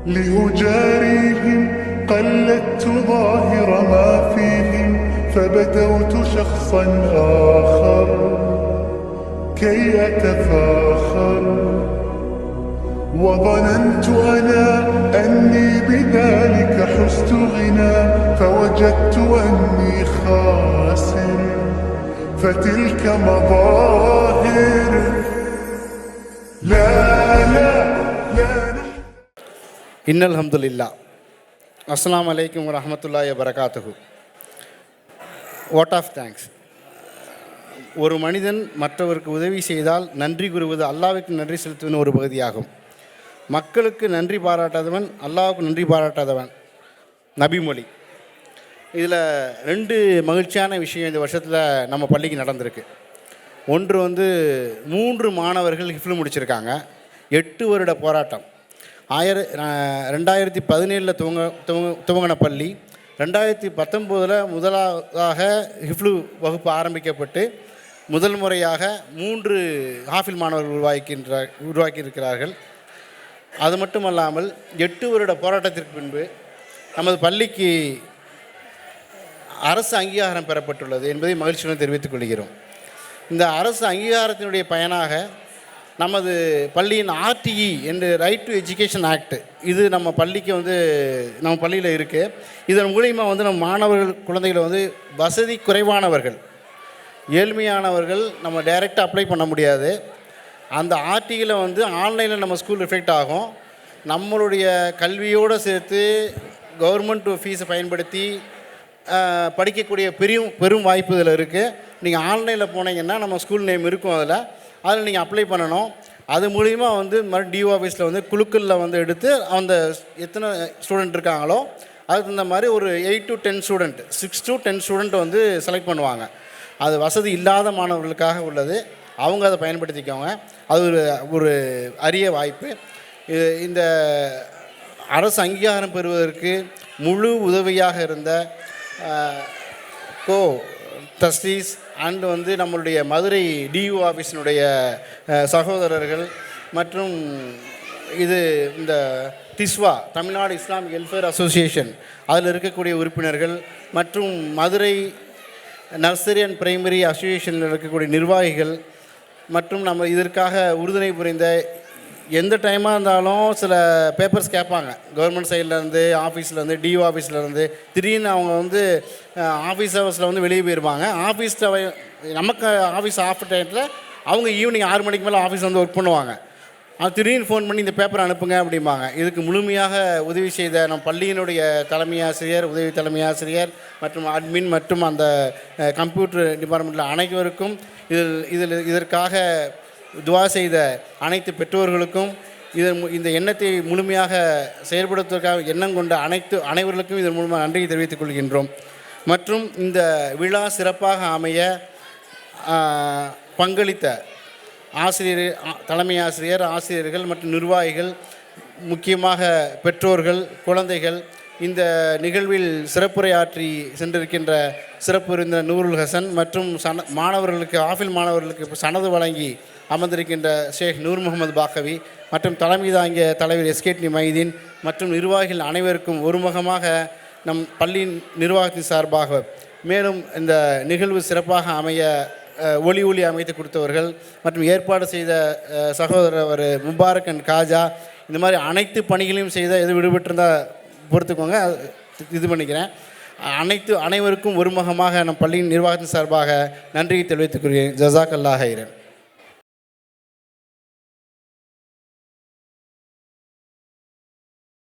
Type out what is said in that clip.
لأجاريهم قلدت ظاهر ما فيهم فبدوت شخصا آخر كي أتفاخر وظننت أنا أني بذلك حزت غنى فوجدت أني خاسر فتلك مظاهر لا لا لا இன்னல் ஹம்துலில்லா. அஸ்ஸலாமு அலைக்கும் வரஹ்மத்துல்லாஹி வபரகாத்துஹு. What of thanks. ஒரு மனிதன் மற்றவருக்கு உதவி செய்தால் நன்றி கூறுவது அல்லாஹ்வுக்கு நன்றி செலுத்துவதன் ஒரு பகுதியாகும். மக்களுக்கு நன்றி பாராட்டாதவன் அல்லாஹ்வுக்கு நன்றி பாராட்டாதவன் நபிமொழி. இதில் ரெண்டு மகிழ்ச்சியான விஷயம் இந்த வருஷத்தில் நம்ம பள்ளிக்கு நடந்திருக்கு. ஒன்று 3 மாணவர்கள் ஹிஃப்ல் முடிச்சிருக்காங்க. 8 வருட போராட்டம். 2017 துவங்கின பள்ளி 2019 முதலாக ஹிஃப்லு வகுப்பு ஆரம்பிக்கப்பட்டு முதல் முறையாக 3 ஹாஃபில் மாணவர்கள் உருவாக்கியிருக்கிறார்கள். அது மட்டுமல்லாமல் 8 வருட போராட்டத்திற்கு பின்பு நமது பள்ளிக்கு அரசு அங்கீகாரம் பெறப்பட்டுள்ளது என்பதை மகிழ்ச்சியுடன் தெரிவித்துக் கொள்கிறோம். இந்த அரசு அங்கீகாரத்தினுடைய பயனாக நமது பள்ளியின் ஆர்டிஇ என்ற ரைட் டு எஜுகேஷன் ஆக்ட் இது நம்ம பள்ளிக்கு நம்ம பள்ளியில் இருக்குது. இதன் மூலிமா நம்ம மாணவர்கள் குழந்தைகளை வசதி குறைவானவர்கள் ஏழ்மையானவர்கள் நம்ம டைரெக்டாக அப்ளை பண்ண முடியாது. அந்த ஆர்டிஇயில் ஆன்லைனில் நம்ம ஸ்கூல் ரிஃப்ளெக்ட் ஆகும். நம்மளுடைய கல்வியோடு சேர்த்து கவர்மெண்ட் ஃபீஸை பயன்படுத்தி படிக்கக்கூடிய பெரும் வாய்ப்பு இதில் இருக்குது. நீங்கள் ஆன்லைனில் போனீங்கன்னா நம்ம ஸ்கூல் நேம் இருக்கும். அதில் நீங்கள் அப்ளை பண்ணணும். அது மூலிமா மறுபடியும் டிஓ ஆஃபீஸில் குழுக்களில் எடுத்து அந்த எத்தனை ஸ்டூடெண்ட் இருக்காங்களோ அதுக்கு தகுந்த மாதிரி ஒரு 8 to 10 student 6 to 10 student select பண்ணுவாங்க. அது வசதி இல்லாத மாணவர்களுக்காக உள்ளது. அவங்க அதை பயன்படுத்திக்கோங்க. அது ஒரு அரிய வாய்ப்பு. இந்த அரசு அங்கீகாரம் பெறுவதற்கு முழு உதவியாக இருந்த கோ ட்ரஸ்டீஸ் அண்டு நம்மளுடைய மதுரை டியூ ஆஃபீஸினுடைய சகோதரர்கள் மற்றும் இந்த டிஸ்வா தமிழ்நாடு இஸ்லாமிக் வெல்ஃபேர் அசோசியேஷன் அதில் இருக்கக்கூடிய உறுப்பினர்கள் மற்றும் மதுரை நர்சரி அண்ட் பிரைமரி அசோசியேஷனில் இருக்கக்கூடிய நிர்வாகிகள் மற்றும் நம்ம இதற்காக உறுதுணை புரிந்த எந்த டைமாக இருந்தாலும் சில பேப்பர்ஸ் கேட்பாங்க. கவர்மெண்ட் சைட்லேருந்து ஆஃபீஸ்லேருந்து டிஓ ஆஃபீஸ்லேருந்து திடீர்னு அவங்க ஆஃபீஸ் ஹவர்ஸில் வெளியே போயிருப்பாங்க. நமக்கு ஆஃபீஸ் ஆஃப் டைத்தில் அவங்க ஈவினிங் 6 மணிக்கு மேலே ஆஃபீஸ் ஒர்க் பண்ணுவாங்க. அது திடீர்னு ஃபோன் பண்ணி இந்த பேப்பரை அனுப்புங்க அப்படிம்பாங்க. இதுக்கு முழுமையாக உதவி செய்த நம் பள்ளியினுடைய தலைமை ஆசிரியர், உதவி தலைமை ஆசிரியர் மற்றும் அட்மின் மற்றும் அந்த கம்ப்யூட்டர் டிபார்ட்மெண்ட்டில் அனைவருக்கும் இதற்காக துவா செய்த அனைத்து பெற்றோர்களுக்கும் இந்த எண்ணத்தை முழுமையாக செயல்படுத்துவதற்காக எண்ணம் கொண்ட அனைவர்களுக்கும் இதன் மூலமாக நன்றியை தெரிவித்துக் கொள்கின்றோம். மற்றும் இந்த விழா சிறப்பாக அமைய பங்களித்த தலைமை ஆசிரியர், ஆசிரியர்கள் மற்றும் நிர்வாகிகள், முக்கியமாக பெற்றோர்கள், குழந்தைகள், இந்த நிகழ்வில் சிறப்புரையாற்றி சென்றிருக்கின்ற சிறப்பு விருந்தினர் நூருல் ஹசன் மற்றும் மாணவர்களுக்கு ஆஃபில் மாணவர்களுக்கு சனது வழங்கி அமர்ந்திருக்கின்ற ஷேக் நூர் முகமது பாக்கவி மற்றும் தலைமை தாங்கிய தலைவர் எஸ்கேடி மைதீன் மற்றும் நிர்வாகிகள் அனைவருக்கும் ஒருமுகமாக நம் பள்ளியின் நிர்வாகத்தின் சார்பாக மேலும் இந்த நிகழ்வு சிறப்பாக அமைய ஒளி அமைத்து கொடுத்தவர்கள் மற்றும் ஏற்பாடு செய்த சகோதரர் முபாரக் அண்ட் காஜா இந்த மாதிரி அனைத்து பணிகளையும் செய்த எது விடுபட்டிருந்தால் பொறுத்துக்கோங்க, இது பண்ணிக்கிறேன். அனைவருக்கும் ஒருமுகமாக நம் பள்ளியின் நிர்வாகத்தின் சார்பாக நன்றியை தெரிவித்துக் கொள்கிறேன். ஜஸாக் அல்லாஹ் ஹைரன்.